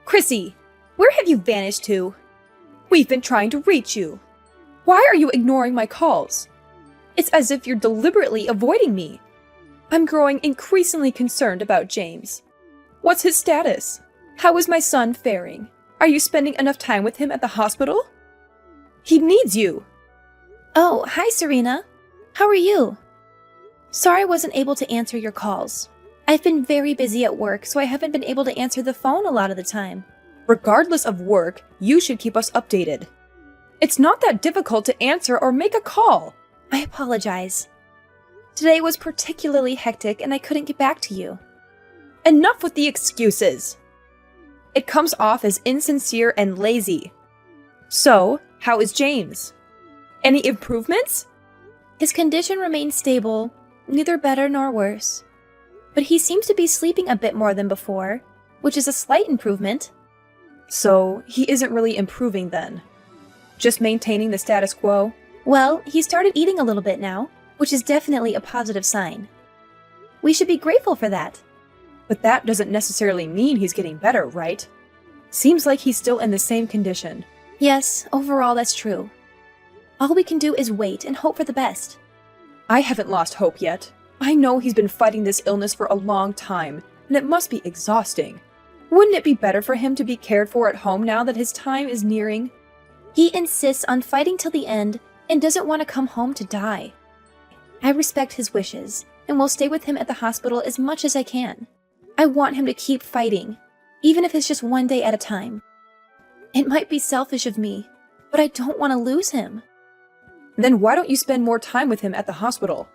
Chrissy, where have you vanished to? We've been trying to reach you. Why are you ignoring my calls? It's as if you're deliberately avoiding me. I'm growing increasingly concerned about James. What's his status? How is my son faring? Are you spending enough time with him at the hospital? He needs you. Oh, hi, Serena. How are you? Sorry I wasn't able to answer your calls. I've been very busy at work, so I haven't been able to answer the phone a lot of the time. Regardless of work, you should keep us updated. It's not that difficult to answer or make a call. I apologize. Today was particularly hectic and I couldn't get back to you. Enough with the excuses. It comes off as insincere and lazy. So, how is James? Any improvements? His condition remains stable, neither better nor worse. But he seems to be sleeping a bit more than before, which is a slight improvement. So, he isn't really improving then? Just maintaining the status quo? Well, he started eating a little bit now, which is definitely a positive sign. We should be grateful for that. But that doesn't necessarily mean he's getting better, right? Seems like he's still in the same condition. Yes, overall that's true. All we can do is wait and hope for the best. I haven't lost hope yet. I know he's been fighting this illness for a long time, and it must be exhausting. Wouldn't it be better for him to be cared for at home now that his time is nearing? He insists on fighting till the end and doesn't want to come home to die. I respect his wishes and will stay with him at the hospital as much as I can. I want him to keep fighting, even if it's just one day at a time. It might be selfish of me, but I don't want to lose him. Then why don't you spend more time with him at the hospital?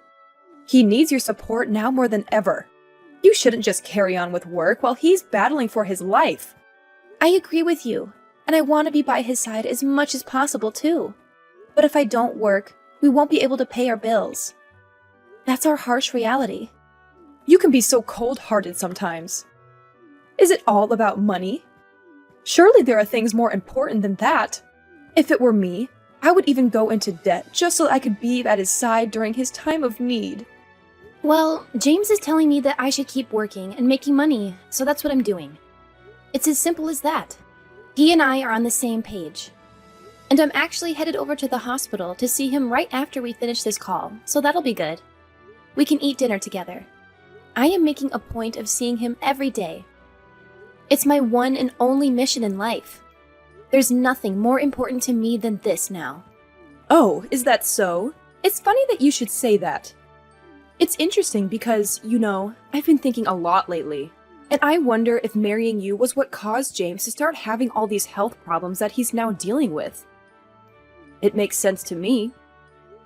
He needs your support now more than ever. You shouldn't just carry on with work while he's battling for his life. I agree with you, and I want to be by his side as much as possible too. But if I don't work, we won't be able to pay our bills. That's our harsh reality. You can be so cold-hearted sometimes. Is it all about money? Surely there are things more important than that. If it were me, I would even go into debt just so I could be at his side during his time of need. Well, James is telling me that I should keep working and making money, so that's what I'm doing. It's as simple as that. He and I are on the same page. And I'm actually headed over to the hospital to see him right after we finish this call, so that'll be good. We can eat dinner together. I am making a point of seeing him every day. It's my one and only mission in life. There's nothing more important to me than this now. Oh, is that so? It's funny that you should say that. It's interesting because, I've been thinking a lot lately. And I wonder if marrying you was what caused James to start having all these health problems that he's now dealing with. It makes sense to me.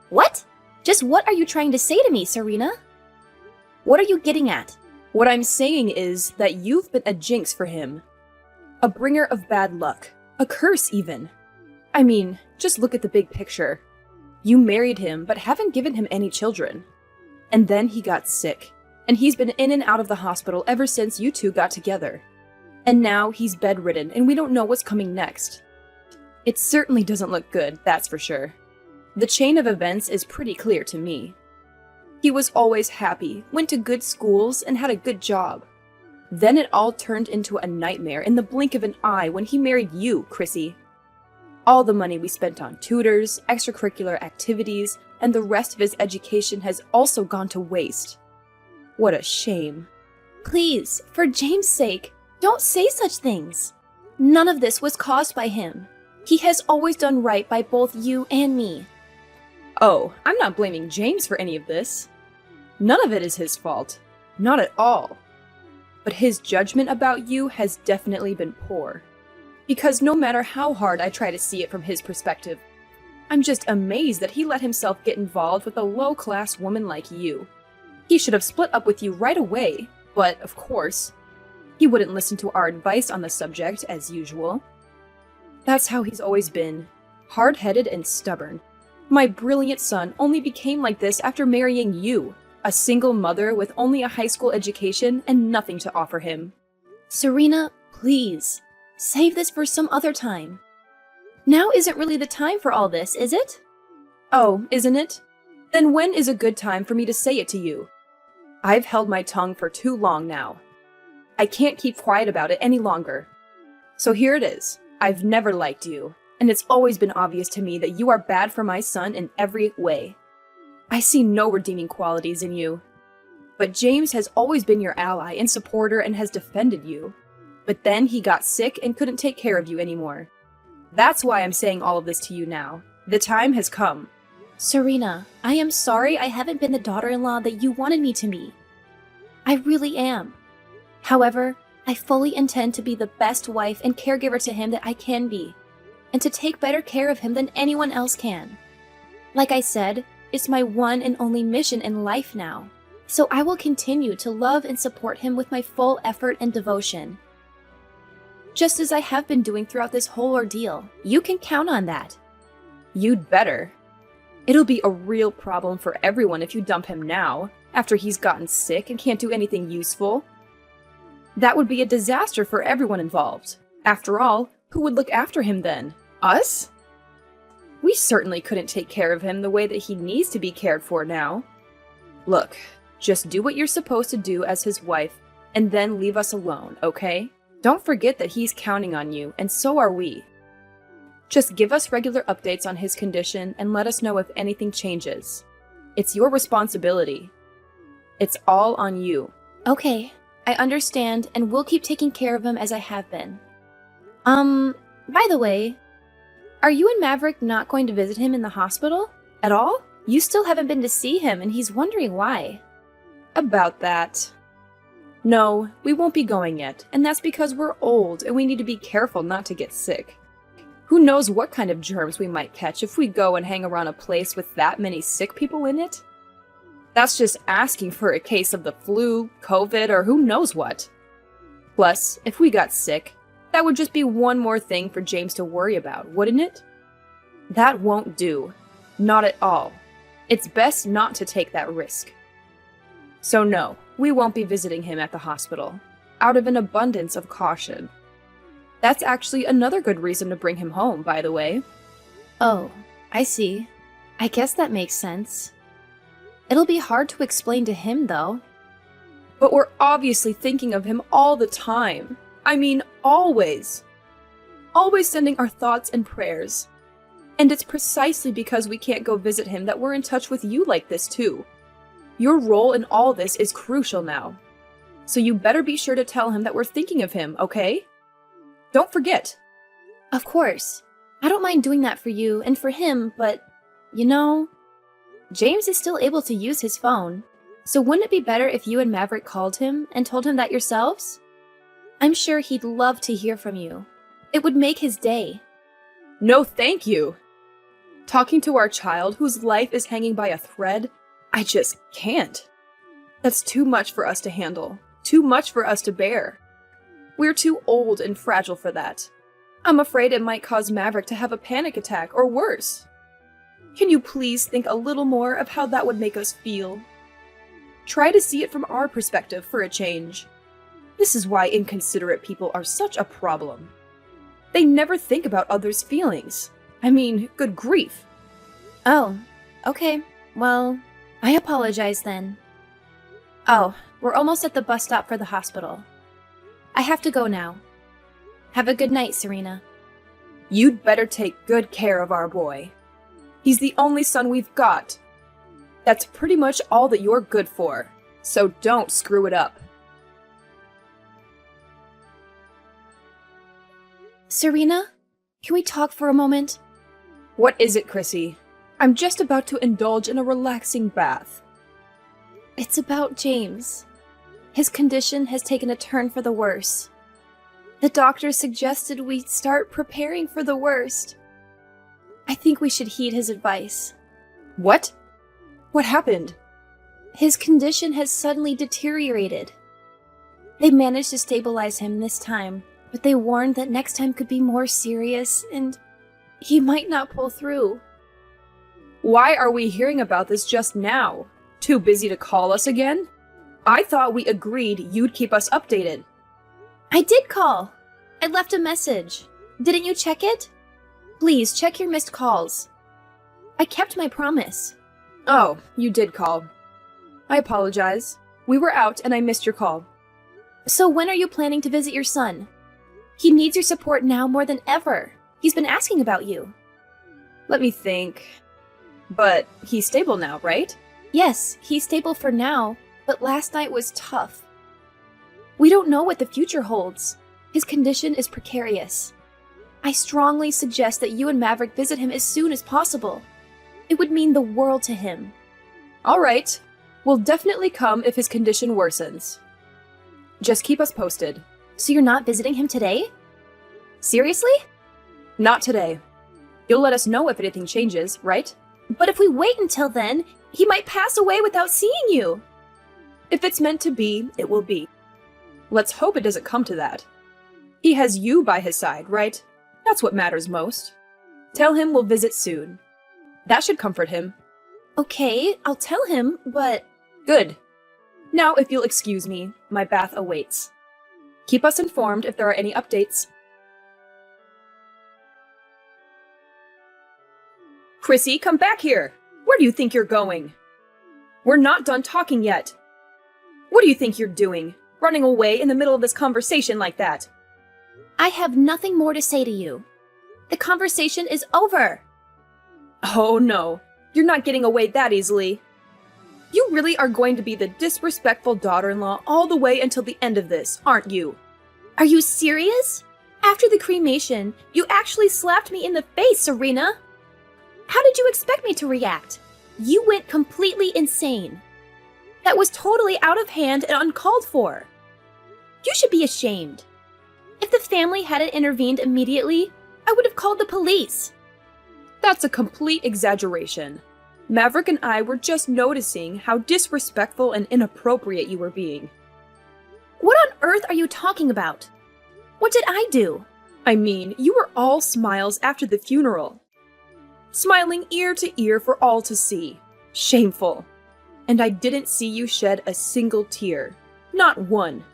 What? Just what are you trying to say to me, Serena? What are you getting at? What I'm saying is that you've been a jinx for him. A bringer of bad luck. A curse, even. I mean, just look at the big picture. You married him, but haven't given him any children. And then he got sick, and he's been in and out of the hospital ever since you two got together. And now he's bedridden, and we don't know what's coming next. It certainly doesn't look good, that's for sure. The chain of events is pretty clear to me. He was always happy, went to good schools, and had a good job. Then it all turned into a nightmare in the blink of an eye when he married you, Chrissy. All the money we spent on tutors, extracurricular activities, and the rest of his education has also gone to waste. What a shame. Please, for James' sake, don't say such things. None of this was caused by him. He has always done right by both you and me. Oh, I'm not blaming James for any of this. None of it is his fault. Not at all. But his judgment about you has definitely been poor. Because no matter how hard I try to see it from his perspective, I'm just amazed that he let himself get involved with a low-class woman like you. He should have split up with you right away, but, of course, he wouldn't listen to our advice on the subject, as usual. That's how he's always been, hard-headed and stubborn. My brilliant son only became like this after marrying you, a single mother with only a high school education and nothing to offer him. Serena, please, save this for some other time. Now isn't really the time for all this, is it? Oh, isn't it? Then when is a good time for me to say it to you? I've held my tongue for too long now. I can't keep quiet about it any longer. So here it is. I've never liked you, and it's always been obvious to me that you are bad for my son in every way. I see no redeeming qualities in you. But James has always been your ally and supporter and has defended you. But then he got sick and couldn't take care of you anymore. That's why I'm saying all of this to you now. The time has come. Serena, I am sorry I haven't been the daughter-in-law that you wanted me to be. I really am. However, I fully intend to be the best wife and caregiver to him that I can be, and to take better care of him than anyone else can. Like I said, it's my one and only mission in life now, so I will continue to love and support him with my full effort and devotion. Just as I have been doing throughout this whole ordeal. You can count on that. You'd better. It'll be a real problem for everyone if you dump him now, after he's gotten sick and can't do anything useful. That would be a disaster for everyone involved. After all, who would look after him then? Us? We certainly couldn't take care of him the way that he needs to be cared for now. Look, just do what you're supposed to do as his wife, and then leave us alone, okay? Don't forget that he's counting on you, and so are we. Just give us regular updates on his condition and let us know if anything changes. It's your responsibility. It's all on you. Okay, I understand, and we'll keep taking care of him as I have been. By the way, are you and Maverick not going to visit him in the hospital? At all? You still haven't been to see him, and he's wondering why. About that. No, we won't be going yet, and that's because we're old and we need to be careful not to get sick. Who knows what kind of germs we might catch if we go and hang around a place with that many sick people in it? That's just asking for a case of the flu, COVID, or who knows what. Plus, if we got sick, that would just be one more thing for James to worry about, wouldn't it? That won't do. Not at all. It's best not to take that risk. So no, we won't be visiting him at the hospital, out of an abundance of caution. That's actually another good reason to bring him home, by the way. Oh, I see. I guess that makes sense. It'll be hard to explain to him, though. But we're obviously thinking of him all the time. I mean, always. Always sending our thoughts and prayers. And it's precisely because we can't go visit him that we're in touch with you like this, too. Your role in all this is crucial now. So you better be sure to tell him that we're thinking of him, okay? Don't forget. Of course. I don't mind doing that for you and for him, but, you know, James is still able to use his phone. So wouldn't it be better if you and Maverick called him and told him that yourselves? I'm sure he'd love to hear from you. It would make his day. No, thank you. Talking to our child whose life is hanging by a thread, I just can't. That's too much for us to handle. Too much for us to bear. We're too old and fragile for that. I'm afraid it might cause Maverick to have a panic attack or worse. Can you please think a little more of how that would make us feel? Try to see it from our perspective for a change. This is why inconsiderate people are such a problem. They never think about others' feelings. I mean, good grief. Oh, okay. Well, I apologize then. Oh, we're almost at the bus stop for the hospital. I have to go now. Have a good night, Serena. You'd better take good care of our boy. He's the only son we've got. That's pretty much all that you're good for, so don't screw it up. Serena, can we talk for a moment? What is it, Chrissy? I'm just about to indulge in a relaxing bath. It's about James. His condition has taken a turn for the worse. The doctor suggested we start preparing for the worst. I think we should heed his advice. What? What happened? His condition has suddenly deteriorated. They managed to stabilize him this time, but they warned that next time could be more serious and he might not pull through. Why are we hearing about this just now? Too busy to call us again? I thought we agreed you'd keep us updated. I did call. I left a message. Didn't you check it? Please check your missed calls. I kept my promise. Oh, you did call. I apologize. We were out and I missed your call. So when are you planning to visit your son? He needs your support now more than ever. He's been asking about you. Let me think. But he's stable now, right? Yes, he's stable for now, but last night was tough. We don't know what the future holds. His condition is precarious. I strongly suggest that you and Maverick visit him as soon as possible. It would mean the world to him. All right. We'll definitely come if his condition worsens. Just keep us posted. So you're not visiting him today? Seriously? Not today. You'll let us know if anything changes, right? But if we wait until then, he might pass away without seeing you. If it's meant to be, it will be. Let's hope it doesn't come to that. He has you by his side, right? That's what matters most. Tell him we'll visit soon. That should comfort him. Okay, I'll tell him, but... Good. Now, if you'll excuse me, my bath awaits. Keep us informed if there are any updates. Chrissy, come back here! Where do you think you're going? We're not done talking yet. What do you think you're doing? Running away in the middle of this conversation like that? I have nothing more to say to you. The conversation is over. Oh no, you're not getting away that easily. You really are going to be the disrespectful daughter-in-law all the way until the end of this, aren't you? Are you serious? After the cremation, you actually slapped me in the face, Serena. How did you expect me to react? You went completely insane. That was totally out of hand and uncalled for. You should be ashamed. If the family hadn't intervened immediately, I would have called the police. That's a complete exaggeration. Maverick and I were just noticing how disrespectful and inappropriate you were being. What on earth are you talking about? What did I do? I mean, you were all smiles after the funeral. Smiling ear to ear for all to see. Shameful. And I didn't see you shed a single tear. Not one.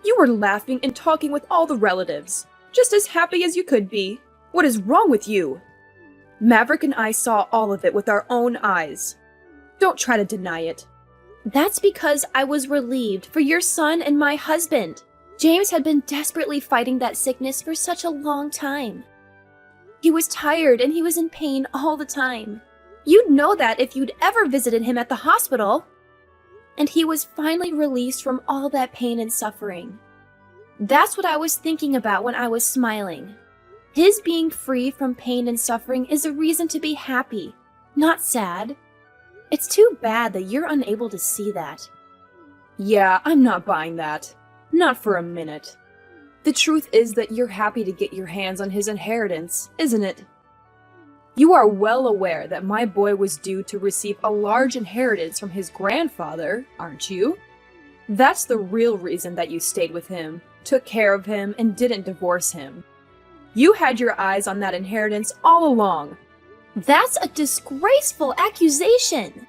You were laughing and talking with all the relatives, just as happy as you could be. What is wrong with you? Maverick and I saw all of it with our own eyes. Don't try to deny it. That's because I was relieved for your son and my husband. James had been desperately fighting that sickness for such a long time. He was tired and he was in pain all the time. You'd know that if you'd ever visited him at the hospital. And he was finally released from all that pain and suffering. That's what I was thinking about when I was smiling. His being free from pain and suffering is a reason to be happy, not sad. It's too bad that you're unable to see that. Yeah, I'm not buying that. Not for a minute. The truth is that you're happy to get your hands on his inheritance, isn't it? You are well aware that my boy was due to receive a large inheritance from his grandfather, aren't you? That's the real reason that you stayed with him, took care of him, and didn't divorce him. You had your eyes on that inheritance all along. That's a disgraceful accusation.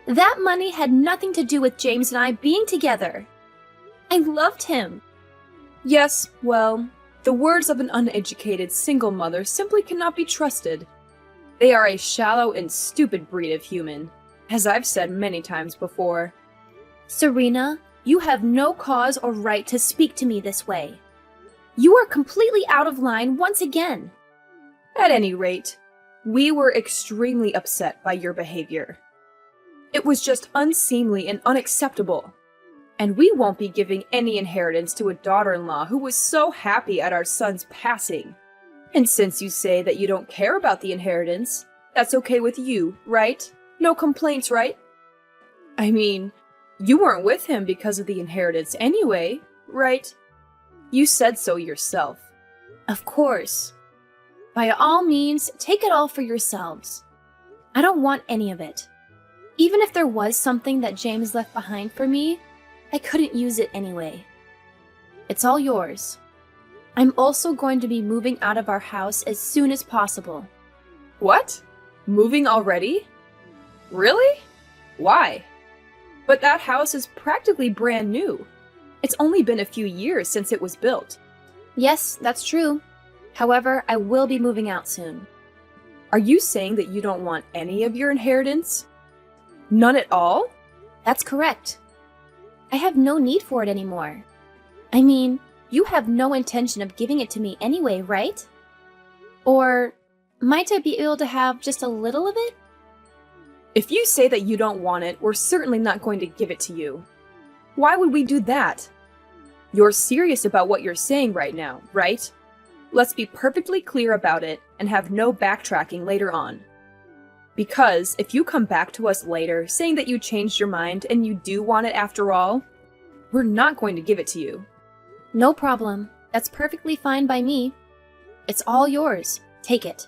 That money had nothing to do with James and I being together. I loved him. Yes, well, the words of an uneducated single mother simply cannot be trusted. They are a shallow and stupid breed of human, as I've said many times before. Serena, you have no cause or right to speak to me this way. You are completely out of line once again. At any rate, we were extremely upset by your behavior. It was just unseemly and unacceptable. And we won't be giving any inheritance to a daughter-in-law who was so happy at our son's passing. And since you say that you don't care about the inheritance, that's okay with you, right? No complaints, right? I mean, you weren't with him because of the inheritance anyway, right? You said so yourself. Of course. By all means, take it all for yourselves. I don't want any of it. Even if there was something that James left behind for me, I couldn't use it anyway. It's all yours. I'm also going to be moving out of our house as soon as possible. What? Moving already? Really? Why? But that house is practically brand new. It's only been a few years since it was built. Yes, that's true. However, I will be moving out soon. Are you saying that you don't want any of your inheritance? None at all? That's correct. I have no need for it anymore. I mean, You have no intention of giving it to me anyway, right? Or might I be able to have just a little of it? If you say that you don't want it, we're certainly not going to give it to you. Why would we do that? You're serious about what you're saying right now, right? Let's be perfectly clear about it and have no backtracking later on. Because if you come back to us later saying that you changed your mind and you do want it after all, we're not going to give it to you. No problem. That's perfectly fine by me. It's all yours. Take it.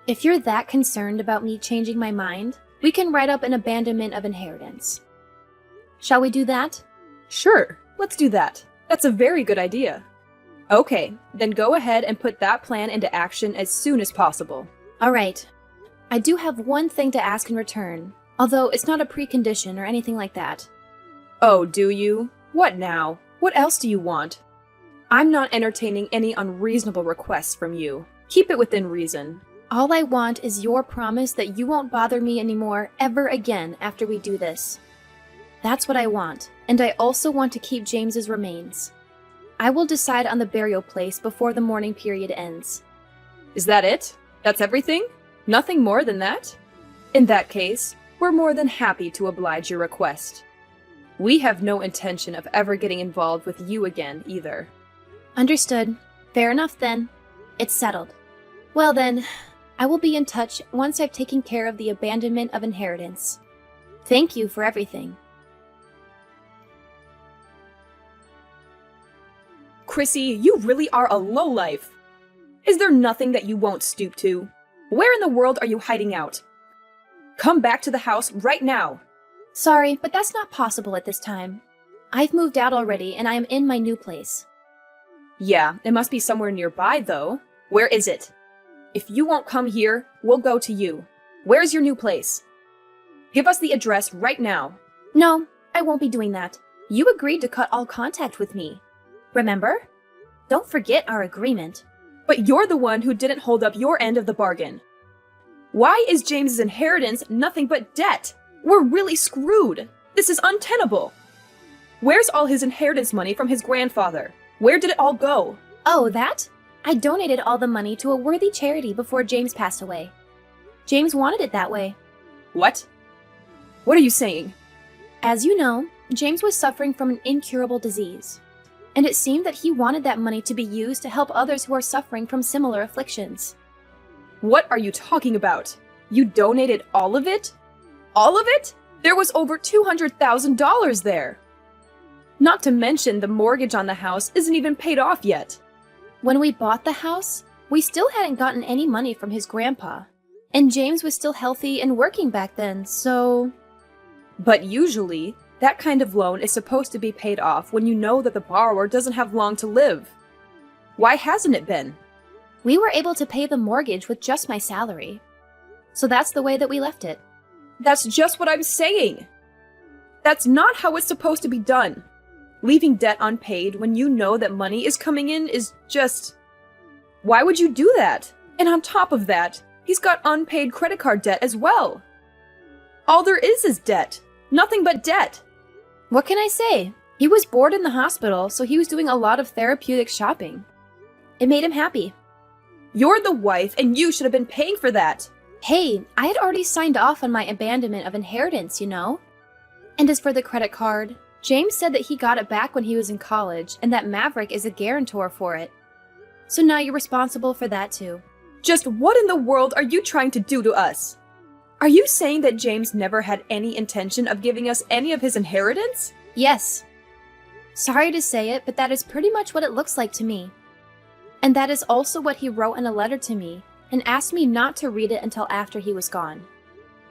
If you're that concerned about me changing my mind, we can write up an abandonment of inheritance. Shall we do that? Sure, let's do that. That's a very good idea. Okay, then go ahead and put that plan into action as soon as possible. All right. I do have one thing to ask in return, although it's not a precondition or anything like that. Oh, do you? What now? What else do you want? I'm not entertaining any unreasonable requests from you. Keep it within reason. All I want is your promise that you won't bother me anymore ever again after we do this. That's what I want, and I also want to keep James's remains. I will decide on the burial place before the mourning period ends. Is that it? That's everything? Nothing more than that? In that case, we're more than happy to oblige your request. We have no intention of ever getting involved with you again, either. Understood. Fair enough then. It's settled. Well then, I will be in touch once I've taken care of the abandonment of inheritance. Thank you for everything. Chrissy, you really are a lowlife. Is there nothing that you won't stoop to? Where in the world are you hiding out? Come back to the house right now. Sorry, but that's not possible at this time. I've moved out already and I am in my new place. Yeah, it must be somewhere nearby, though. Where is it? If you won't come here, we'll go to you. Where's your new place? Give us the address right now. No, I won't be doing that. You agreed to cut all contact with me. Remember? Don't forget our agreement. But you're the one who didn't hold up your end of the bargain. Why is James's inheritance nothing but debt? We're really screwed. This is untenable. Where's all his inheritance money from his grandfather? Where did it all go? Oh, that? I donated all the money to a worthy charity before James passed away. James wanted it that way. What? What are you saying? As you know, James was suffering from an incurable disease. And it seemed that he wanted that money to be used to help others who are suffering from similar afflictions. What are you talking about? You donated all of it? All of it? There was over $200,000 there. Not to mention the mortgage on the house isn't even paid off yet. When we bought the house, we still hadn't gotten any money from his grandpa. And James was still healthy and working back then, so... But usually, that kind of loan is supposed to be paid off when you know that the borrower doesn't have long to live. Why hasn't it been? We were able to pay the mortgage with just my salary. So that's the way that we left it. That's just what I'm saying. That's not how it's supposed to be done. Leaving debt unpaid when you know that money is coming in is just... Why would you do that? And on top of that, he's got unpaid credit card debt as well. All there is debt. Nothing but debt. What can I say? He was bored in the hospital, so he was doing a lot of therapeutic shopping. It made him happy. You're the wife, and you should have been paying for that. Hey, I had already signed off on my abandonment of inheritance, you know? And as for the credit card, James said that he got it back when he was in college, and that Maverick is a guarantor for it. So now you're responsible for that too. Just what in the world are you trying to do to us? Are you saying that James never had any intention of giving us any of his inheritance? Yes. Sorry to say it, but that is pretty much what it looks like to me. And that is also what he wrote in a letter to me, and asked me not to read it until after he was gone.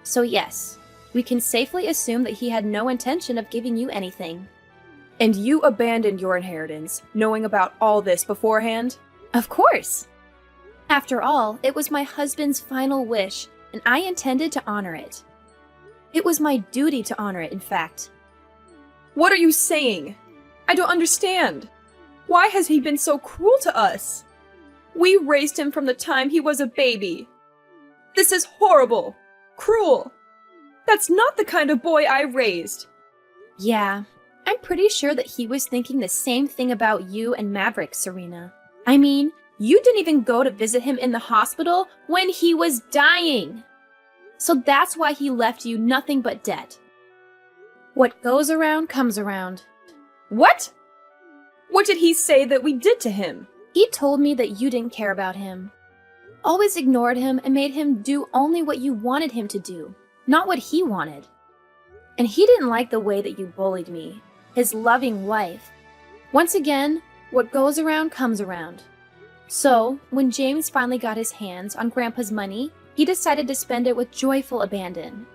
So yes, we can safely assume that he had no intention of giving you anything. And you abandoned your inheritance, knowing about all this beforehand? Of course! After all, it was my husband's final wish, and I intended to honor it. It was my duty to honor it, in fact. What are you saying? I don't understand. Why has he been so cruel to us? We raised him from the time he was a baby. This is horrible. Cruel. That's not the kind of boy I raised. Yeah, I'm pretty sure that he was thinking the same thing about you and Maverick, Serena. I mean, you didn't even go to visit him in the hospital when he was dying. So that's why he left you nothing but debt. What goes around comes around. What? What did he say that we did to him? He told me that you didn't care about him. Always ignored him and made him do only what you wanted him to do, not what he wanted. And he didn't like the way that you bullied me, his loving wife. Once again, what goes around comes around. So, when James finally got his hands on Grandpa's money, he decided to spend it with joyful abandon.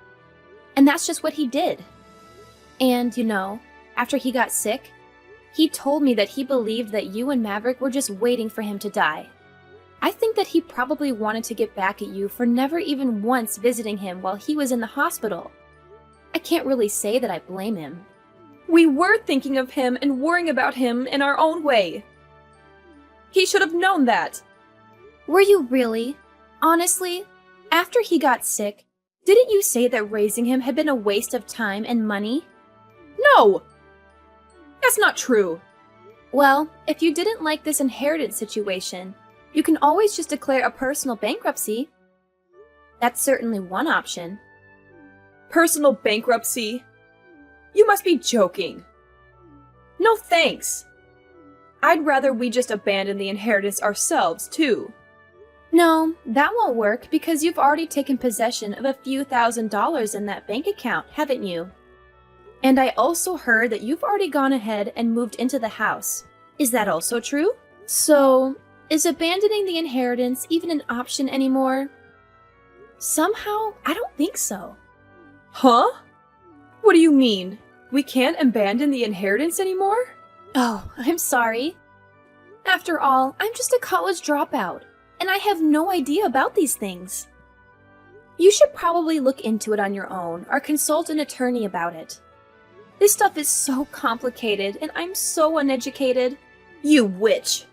And that's just what he did. And, after he got sick, he told me that he believed that you and Maverick were just waiting for him to die. I think that he probably wanted to get back at you for never even once visiting him while he was in the hospital. I can't really say that I blame him. We were thinking of him and worrying about him in our own way. He should have known that. Were you really? Honestly, after he got sick, didn't you say that raising him had been a waste of time and money? No! That's not true. Well, if you didn't like this inheritance situation, you can always just declare a personal bankruptcy. That's certainly one option. Personal bankruptcy? You must be joking. No thanks. I'd rather we just abandon the inheritance ourselves, too. No, that won't work because you've already taken possession of a few $1,000s in that bank account, haven't you? And I also heard that you've already gone ahead and moved into the house. Is that also true? So, is abandoning the inheritance even an option anymore? Somehow, I don't think so. Huh? What do you mean? We can't abandon the inheritance anymore? Oh, I'm sorry. After all, I'm just a college dropout, and I have no idea about these things. You should probably look into it on your own or consult an attorney about it. This stuff is so complicated, and I'm so uneducated. You witch!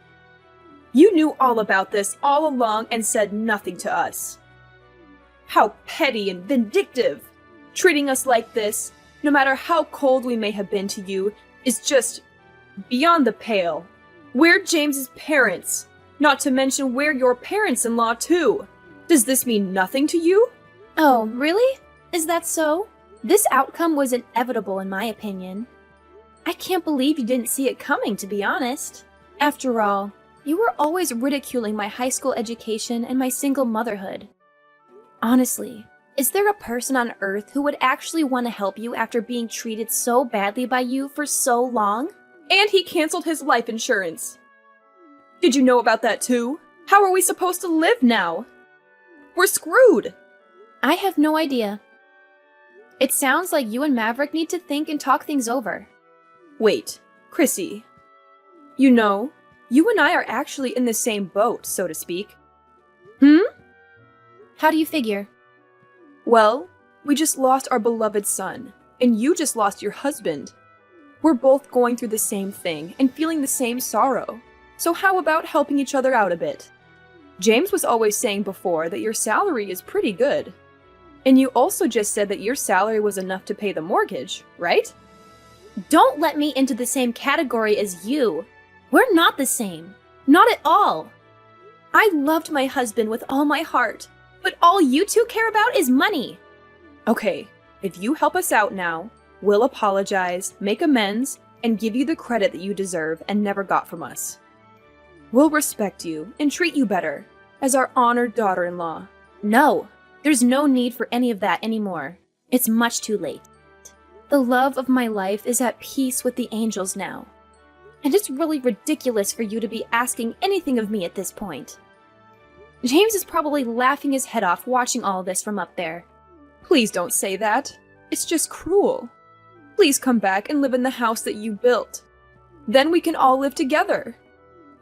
You knew all about this all along and said nothing to us. How petty and vindictive! Treating us like this, no matter how cold we may have been to you, is just beyond the pale. We're James's parents, not to mention we're your parents-in-law too. Does this mean nothing to you? Oh, really? Is that so? This outcome was inevitable in my opinion. I can't believe you didn't see it coming, to be honest. After all, you were always ridiculing my high school education and my single motherhood. Honestly, is there a person on Earth who would actually want to help you after being treated so badly by you for so long? And he canceled his life insurance. Did you know about that too? How are we supposed to live now? We're screwed! I have no idea. It sounds like you and Maverick need to think and talk things over. Wait, Chrissy. You know, you and I are actually in the same boat, so to speak. How do you figure? Well, we just lost our beloved son, and you just lost your husband. We're both going through the same thing and feeling the same sorrow. So how about helping each other out a bit? James was always saying before that your salary is pretty good. And you also just said that your salary was enough to pay the mortgage, right? Don't let me into the same category as you. We're not the same. Not at all. I loved my husband with all my heart, but all you two care about is money. Okay, if you help us out now, we'll apologize, make amends, and give you the credit that you deserve and never got from us. We'll respect you and treat you better as our honored daughter-in-law. No, there's no need for any of that anymore. It's much too late. The love of my life is at peace with the angels now. And it's really ridiculous for you to be asking anything of me at this point. James is probably laughing his head off watching all this from up there. Please don't say that. It's just cruel. Please come back and live in the house that you built. Then we can all live together.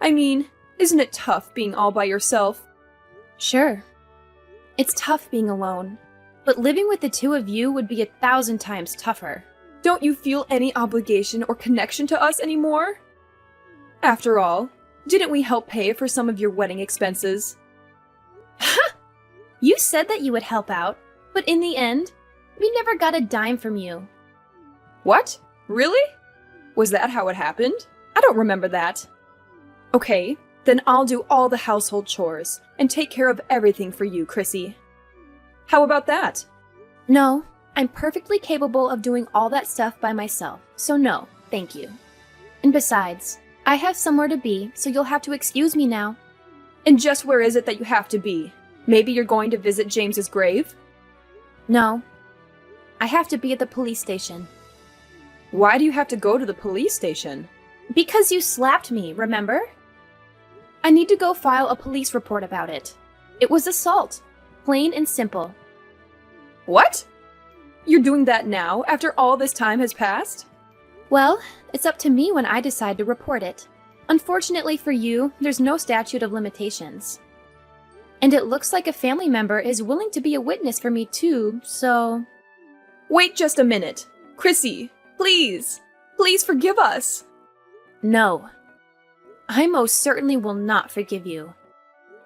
I mean, isn't it tough being all by yourself? Sure. It's tough being alone, but living with the two of you would be 1,000 times tougher. Don't you feel any obligation or connection to us anymore? After all, didn't we help pay for some of your wedding expenses? Ha! You said that you would help out, but in the end, we never got a dime from you. What? Really? Was that how it happened? I don't remember that. Okay, then I'll do all the household chores and take care of everything for you, Chrissy. How about that? No, I'm perfectly capable of doing all that stuff by myself, so no, thank you. And besides, I have somewhere to be, so you'll have to excuse me now. And just where is it that you have to be? Maybe you're going to visit James's grave? No. I have to be at the police station. Why do you have to go to the police station? Because you slapped me, remember? I need to go file a police report about it. It was assault. Plain and simple. What? You're doing that now, after all this time has passed? Well, it's up to me when I decide to report it. Unfortunately for you, there's no statute of limitations. And it looks like a family member is willing to be a witness for me too, so... Wait just a minute. Chrissy, please. Please forgive us. No. I most certainly will not forgive you.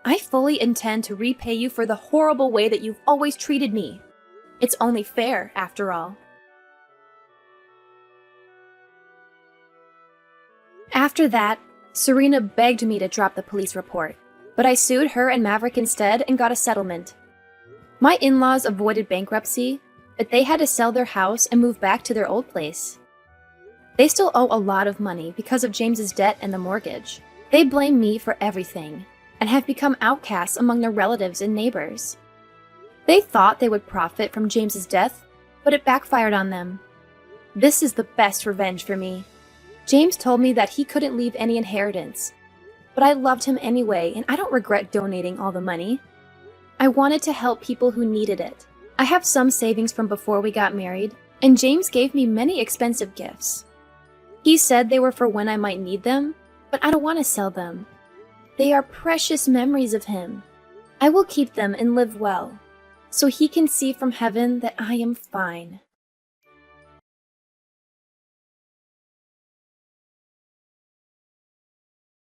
I fully intend to repay you for the horrible way that you've always treated me. It's only fair, after all. After that, Serena begged me to drop the police report, but I sued her and Maverick instead and got a settlement. My in-laws avoided bankruptcy, but they had to sell their house and move back to their old place. They still owe a lot of money because of James's debt and the mortgage. They blame me for everything, and have become outcasts among their relatives and neighbors. They thought they would profit from James's death, but it backfired on them. This is the best revenge for me. James told me that he couldn't leave any inheritance, but I loved him anyway, and I don't regret donating all the money. I wanted to help people who needed it. I have some savings from before we got married, and James gave me many expensive gifts. He said they were for when I might need them, but I don't want to sell them. They are precious memories of him. I will keep them and live well, so he can see from heaven that I am fine.